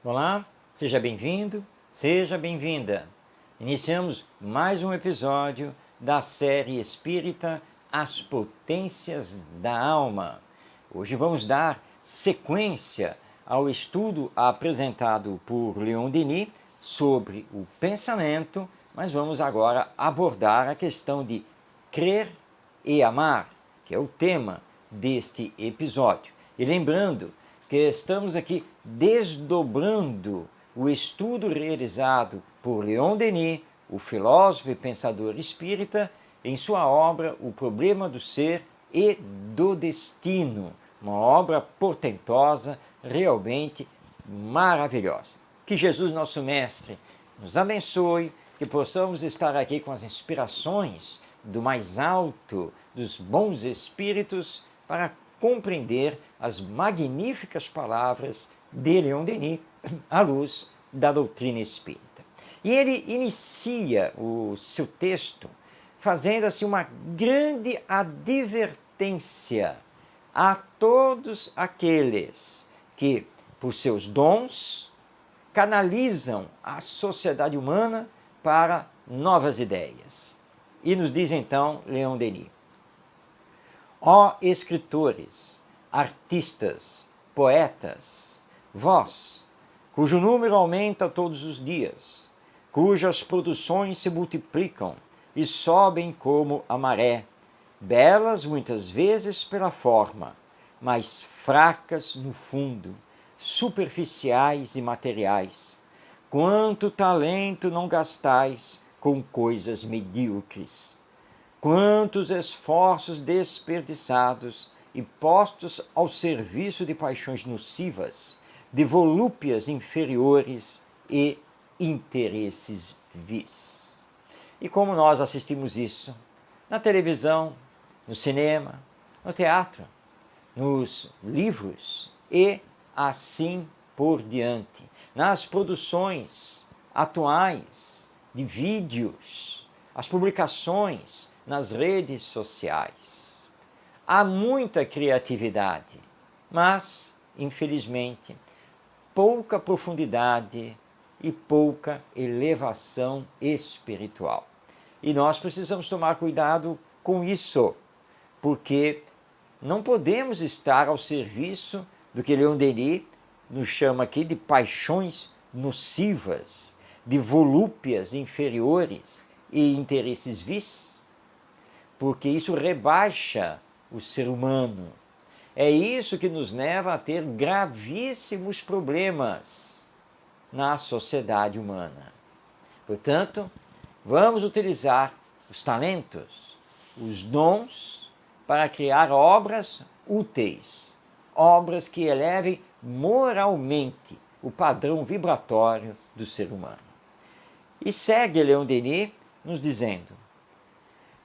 Olá, seja bem-vindo, seja bem-vinda. Iniciamos mais um episódio da série espírita As Potências da Alma. Hoje vamos dar sequência ao estudo apresentado por Leon Denis sobre o pensamento, mas vamos agora abordar a questão de crer e amar, que é o tema deste episódio. E lembrando que estamos aqui desdobrando o estudo realizado por Leon Denis, o filósofo e pensador espírita, em sua obra O Problema do Ser e do Destino, uma obra portentosa, realmente maravilhosa. Que Jesus, nosso Mestre, nos abençoe, que possamos estar aqui com as inspirações do mais alto, dos bons espíritos, para compreender as magníficas palavras de Leon Denis à luz da doutrina espírita. E ele inicia o seu texto fazendo assim uma grande advertência a todos aqueles que, por seus dons, canalizam a sociedade humana para novas ideias. E nos diz então Leon Denis: ó escritores, artistas, poetas, vós, cujo número aumenta todos os dias, cujas produções se multiplicam e sobem como a maré, belas muitas vezes pela forma, mas fracas no fundo, superficiais e materiais. Quanto talento não gastais com coisas medíocres! Quantos esforços desperdiçados e postos ao serviço de paixões nocivas, de volúpias inferiores e interesses vis. E como nós assistimos isso? Na televisão, no cinema, no teatro, nos livros e assim por diante. Nas produções atuais de vídeos, as publicações nas redes sociais. Há muita criatividade, mas, infelizmente, pouca profundidade e pouca elevação espiritual. E nós precisamos tomar cuidado com isso, porque não podemos estar ao serviço do que Leon Denis nos chama aqui de paixões nocivas, de volúpias inferiores e interesses vis, porque isso rebaixa o ser humano. É isso que nos leva a ter gravíssimos problemas na sociedade humana. Portanto, vamos utilizar os talentos, os dons, para criar obras úteis, obras que elevem moralmente o padrão vibratório do ser humano. E segue Leon Denis nos dizendo: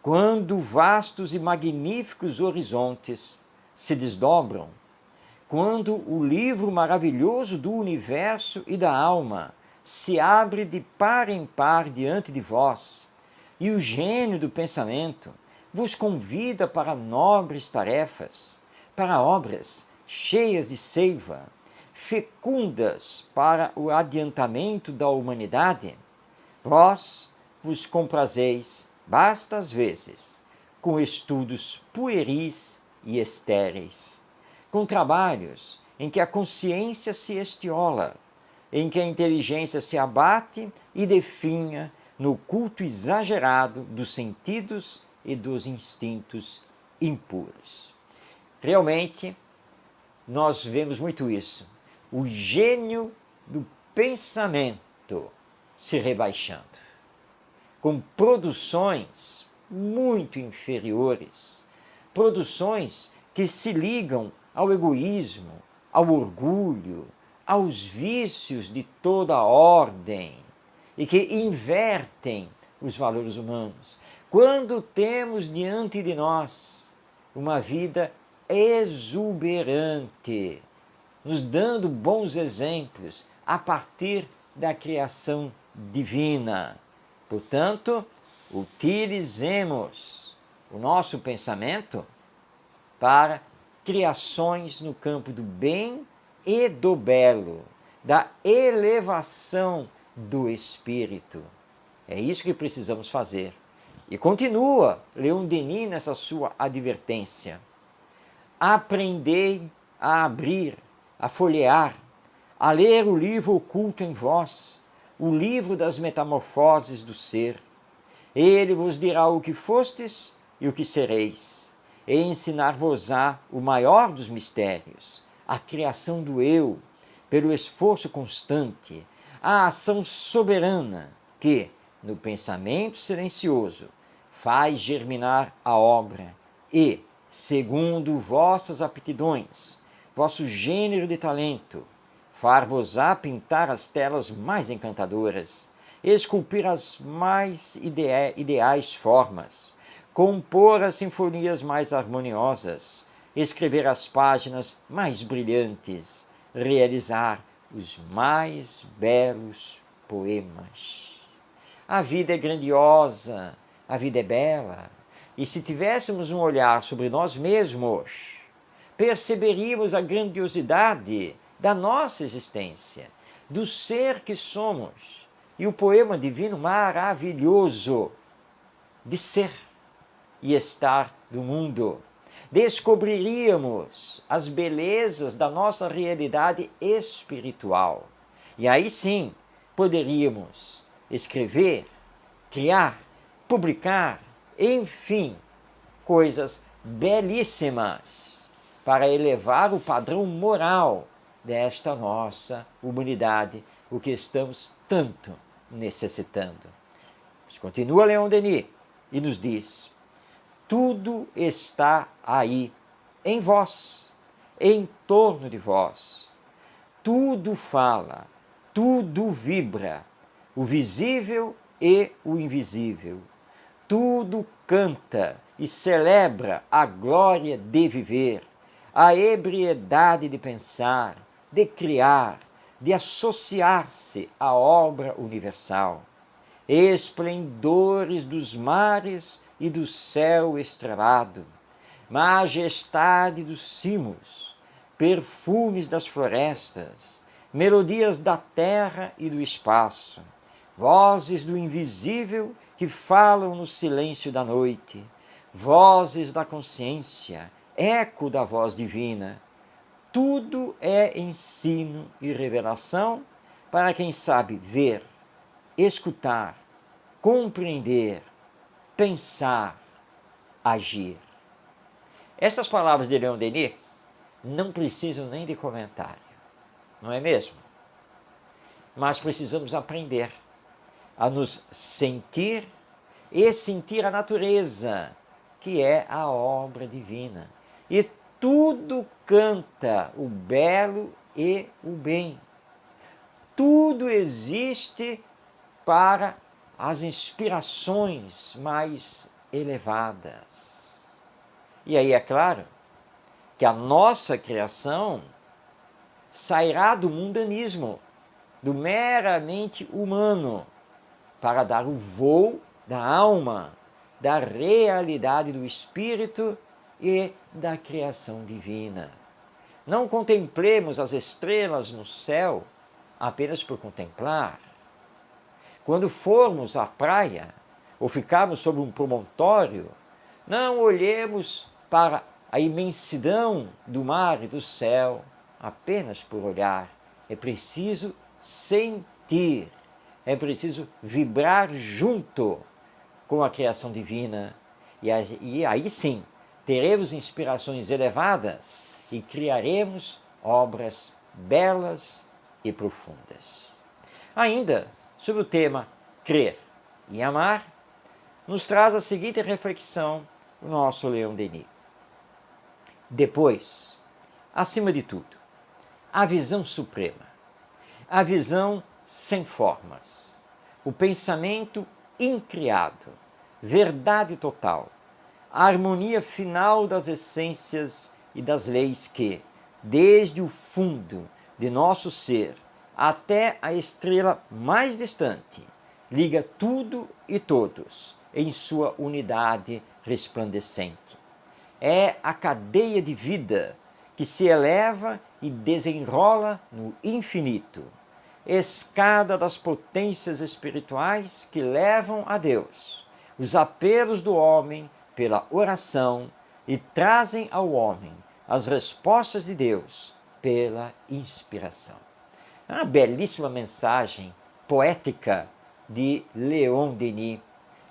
quando vastos e magníficos horizontes se desdobram, quando o livro maravilhoso do universo e da alma se abre de par em par diante de vós, e o gênio do pensamento vos convida para nobres tarefas, para obras cheias de seiva, fecundas para o adiantamento da humanidade, vós vos comprazeis bastas vezes com estudos pueris e estéreis, com trabalhos em que a consciência se estiola, em que a inteligência se abate e definha no culto exagerado dos sentidos e dos instintos impuros. Realmente, nós vemos muito isso. O gênio do pensamento se rebaixando, com produções muito inferiores, produções que se ligam ao egoísmo, ao orgulho, aos vícios de toda a ordem e que invertem os valores humanos. Quando temos diante de nós uma vida exuberante, nos dando bons exemplos a partir da criação divina. Portanto, utilizemos o nosso pensamento para criações no campo do bem e do belo, da elevação do espírito. É isso que precisamos fazer. E continua Leon Denis nessa sua advertência. Aprendei a abrir, a folhear, a ler o livro oculto em vós, o livro das metamorfoses do ser. Ele vos dirá o que fostes e o que sereis, e ensinar-vos-á o maior dos mistérios, a criação do eu, pelo esforço constante, a ação soberana que, no pensamento silencioso, faz germinar a obra e, segundo vossas aptidões, vosso gênero de talento, far-vos-á pintar as telas mais encantadoras, esculpir as mais ideais formas, compor as sinfonias mais harmoniosas, escrever as páginas mais brilhantes, realizar os mais belos poemas. A vida é grandiosa, a vida é bela, e se tivéssemos um olhar sobre nós mesmos, perceberíamos a grandiosidade da nossa existência, do ser que somos, e o poema divino maravilhoso de ser e estar do mundo. Descobriríamos as belezas da nossa realidade espiritual. E aí sim, poderíamos escrever, criar, publicar, enfim, coisas belíssimas para elevar o padrão moral desta nossa humanidade, o que estamos tanto necessitando. Mas continua Leon Denis e nos diz: tudo está aí, em vós, em torno de vós. Tudo fala, tudo vibra, o visível e o invisível. Tudo canta e celebra a glória de viver, a ebriedade de pensar, de criar, de associar-se à obra universal. Esplendores dos mares e do céu estrelado, majestade dos cimos, perfumes das florestas, melodias da terra e do espaço, vozes do invisível que falam no silêncio da noite, vozes da consciência, eco da voz divina. Tudo é ensino e revelação para quem sabe ver, escutar, compreender, pensar, agir. Estas palavras de Leon Denis não precisam nem de comentário, não é mesmo? Mas precisamos aprender a nos sentir e sentir a natureza, que é a obra divina. E tudo canta o belo e o bem. Tudo existe para as inspirações mais elevadas. E aí é claro que a nossa criação sairá do mundanismo, do meramente humano, para dar o voo da alma, da realidade do espírito e da criação divina. Não contemplemos as estrelas no céu apenas por contemplar. Quando formos à praia ou ficarmos sobre um promontório, não olhemos para a imensidão do mar e do céu apenas por olhar. É preciso sentir, é preciso vibrar junto com a criação divina. E aí sim, teremos inspirações elevadas e criaremos obras belas e profundas. Ainda sobre o tema crer e amar, nos traz a seguinte reflexão o nosso Leon Denis. Depois, acima de tudo, a visão suprema, a visão sem formas, o pensamento incriado, verdade total, a harmonia final das essências e das leis que, desde o fundo de nosso ser até a estrela mais distante, liga tudo e todos em sua unidade resplandecente. É a cadeia de vida que se eleva e desenrola no infinito, escada das potências espirituais que levam a Deus, os apelos do homem pela oração e trazem ao homem as respostas de Deus pela inspiração. É uma belíssima mensagem poética de Leon Denis,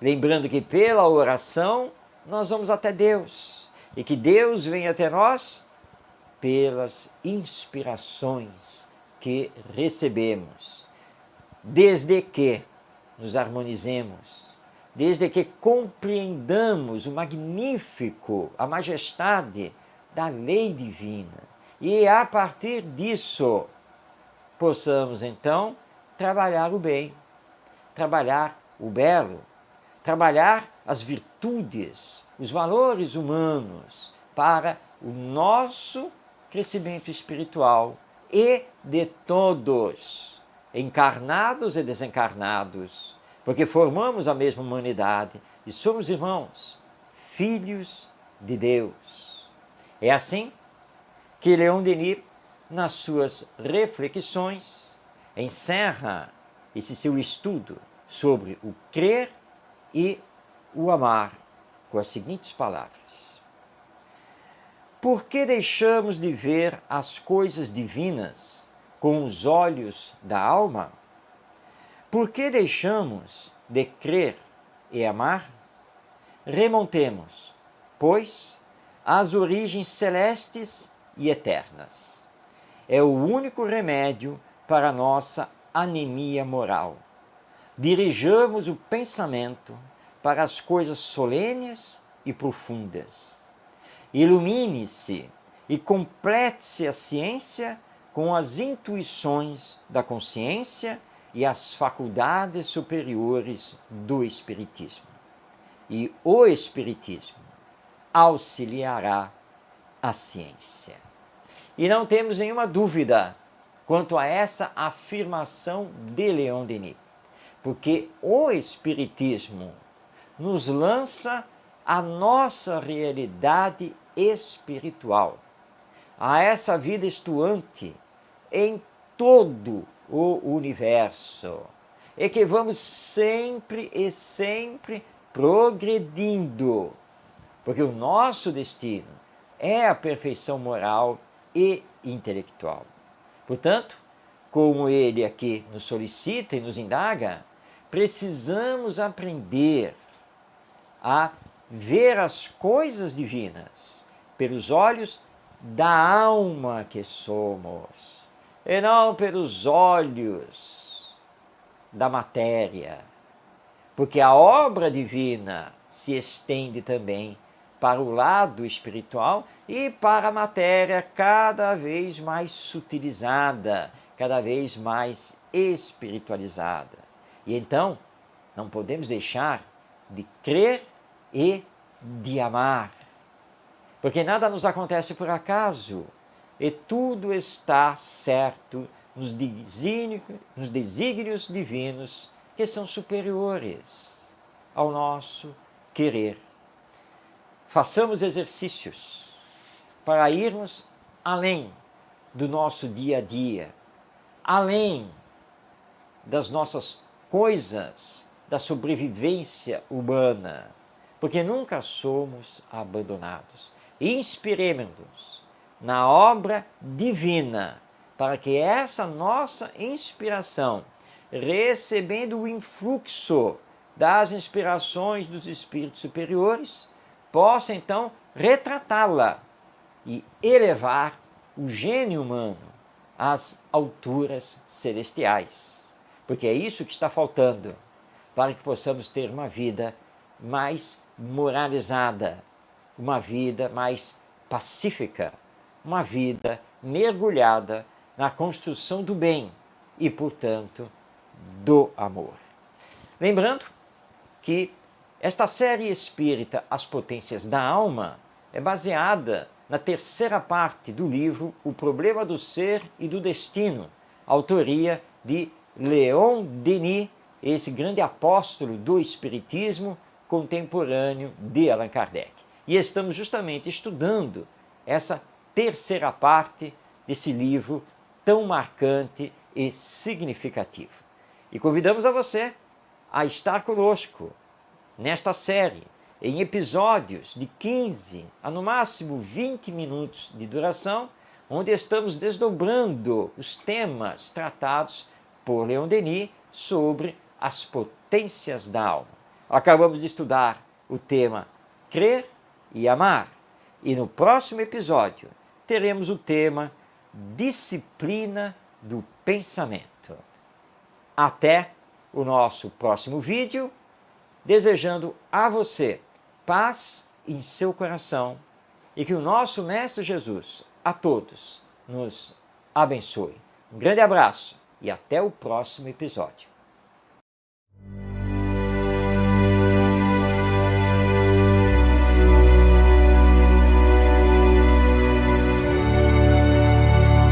lembrando que pela oração nós vamos até Deus e que Deus vem até nós pelas inspirações que recebemos, desde que nos harmonizemos, desde que compreendamos o magnífico, a majestade da lei divina e a partir disso possamos então trabalhar o bem, trabalhar o belo, trabalhar as virtudes, os valores humanos para o nosso crescimento espiritual e de todos, encarnados e desencarnados, porque formamos a mesma humanidade e somos irmãos, filhos de Deus. É assim que Leon Denis, nas suas reflexões, encerra esse seu estudo sobre o crer e o amar com as seguintes palavras: por que deixamos de ver as coisas divinas com os olhos da alma? Por que deixamos de crer e amar? Remontemos, pois, às origens celestes e eternas. É o único remédio para a nossa anemia moral. Dirijamos o pensamento para as coisas solenes e profundas. Ilumine-se e complete-se a ciência com as intuições da consciência e as faculdades superiores do Espiritismo. E o Espiritismo auxiliará a ciência. E não temos nenhuma dúvida quanto a essa afirmação de Leon Denis, porque o Espiritismo nos lança a nossa realidade espiritual, a essa vida estuante em todo o universo, e que vamos sempre e sempre progredindo, porque o nosso destino é a perfeição moral e intelectual. Portanto, como ele aqui nos solicita e nos indaga, precisamos aprender a ver as coisas divinas pelos olhos da alma que somos, e não pelos olhos da matéria, porque a obra divina se estende também para o lado espiritual e para a matéria cada vez mais sutilizada, cada vez mais espiritualizada. E então, não podemos deixar de crer e de amar, porque nada nos acontece por acaso, e tudo está certo nos desígnios divinos que são superiores ao nosso querer. Façamos exercícios para irmos além do nosso dia a dia, além das nossas coisas, da sobrevivência humana, porque nunca somos abandonados. Inspiremos-nos na obra divina, para que essa nossa inspiração, recebendo o influxo das inspirações dos espíritos superiores, possa então retratá-la e elevar o gênio humano às alturas celestiais. Porque é isso que está faltando para que possamos ter uma vida mais moralizada, uma vida mais pacífica, uma vida mergulhada na construção do bem e, portanto, do amor. Lembrando que esta série espírita As Potências da Alma é baseada na terceira parte do livro O Problema do Ser e do Destino, autoria de Leon Denis, esse grande apóstolo do Espiritismo contemporâneo de Allan Kardec. E estamos justamente estudando essa terceira parte desse livro tão marcante e significativo. E convidamos a você a estar conosco nesta série, em episódios de 15 a no máximo 20 minutos de duração, onde estamos desdobrando os temas tratados por Leon Denis sobre as potências da alma. Acabamos de estudar o tema Crer e Amar, e no próximo episódio teremos o tema Disciplina do Pensamento. Até o nosso próximo vídeo, desejando a você paz em seu coração e que o nosso Mestre Jesus a todos nos abençoe. Um grande abraço e até o próximo episódio.